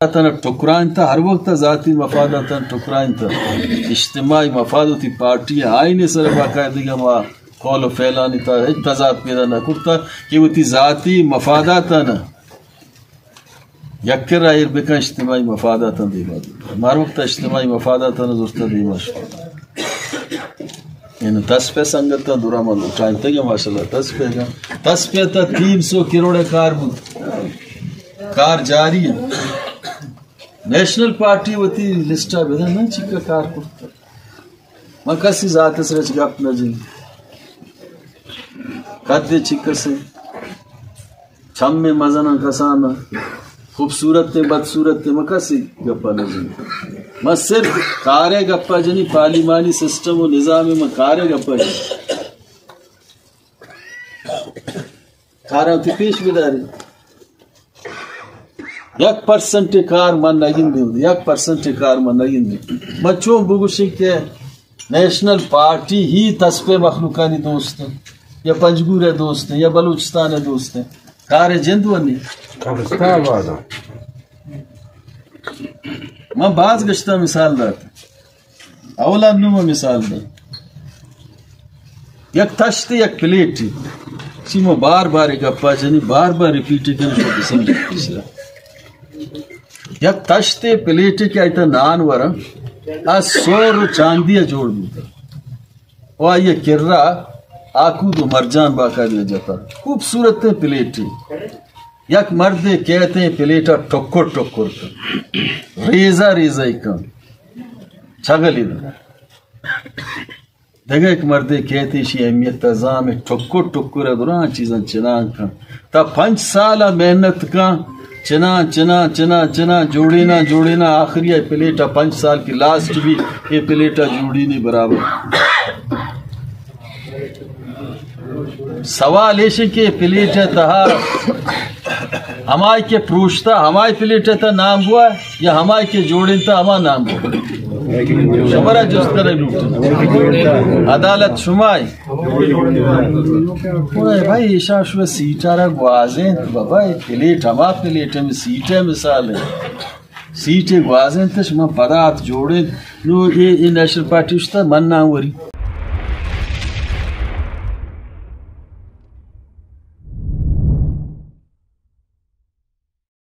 تن ٹکرائن تھا ہر وقت ذاتی مفادات ٹکرائن تھا اجتماعی مفاداتی پارٹی آئین سر باقاعدگی ما قول و فعلانی تھا تضاد پیدا نہ کرتا کہ وہ تی ذاتی مفادات نہ یکر رائر بکن اجتماعی مفادات دیما مار وقت اجتماعی مفادات نزرتا دیما یعنی تصفیہ سنگتا دورا مال اٹھائن تھا کہ ماشاءاللہ تصفیہ تا 300 کروڑ کار جاری ہے نیشنل پارٹی وتی لسٹا بیدا نا چکا کار کرتا ما کسی ذات سرچ گپ نہ جی کدے چکر سے چھم میں مزنا کسانا خوبصورت بدصورت ما کسی گپا نہ جی ما صرف کارے گپا جنی پارلیمانی سسٹم و نظام میں کارے گپا جنی کارا تی پیش بداری 1% کار من نگین دیو 1% کار من نگین دیو بچوں بگوشی کہ نیشنل پارٹی ہی تصفیہ مخلوقانی دوست ہیں یا پنجگور دوست ہیں یا بلوچستان دوست ہیں کار جندونی میں بعض گشتہ مثال داتا اولا نوم مثال دا یک تشتی یک پلیٹی سی میں بار بار گپا جنی بار بار ریپیٹ کرنے کو سمجھ کسی یک تشتے پلیٹے کے آئیتا نان ورا آج سور چاندیا جوڑ دیتا وہ آئیے کررا آکود و مرجان باقا دیا جاتا خوبصورت پلیٹے یک مردے کہتے ہیں پلیٹا ٹکر ٹکر کا ریزہ ریزہ کم چھگلی دا دیکھا ایک مردے کہتے ہیں شی اہمیت تزام ٹکر ٹکر ہے دران چیزاں چنان کا تا 5 سالہ محنت کا چنا جوڑینا آخری ہے پلیٹا 5 سال کی لاسٹ بھی یہ پلیٹا جوڑی نہیں برابر سوال ایسے کہ پلیٹا تہا ہمائی کے پروشتا ہمائی پلیٹا تا نام ہوا یا ہمائی کے جوڑین تا ہما نام ہوا شمرہ جس طرح لوٹا عدالت شمائی بھائی ایشا شوہ سیٹارا گوازیں بھائی پلیٹ ہما پلیٹ میں سیٹیں مثال ہے سیٹیں گوازیں تش میں پدات جوڑیں نو یہ نیشنل پارٹی اشتا من نام وری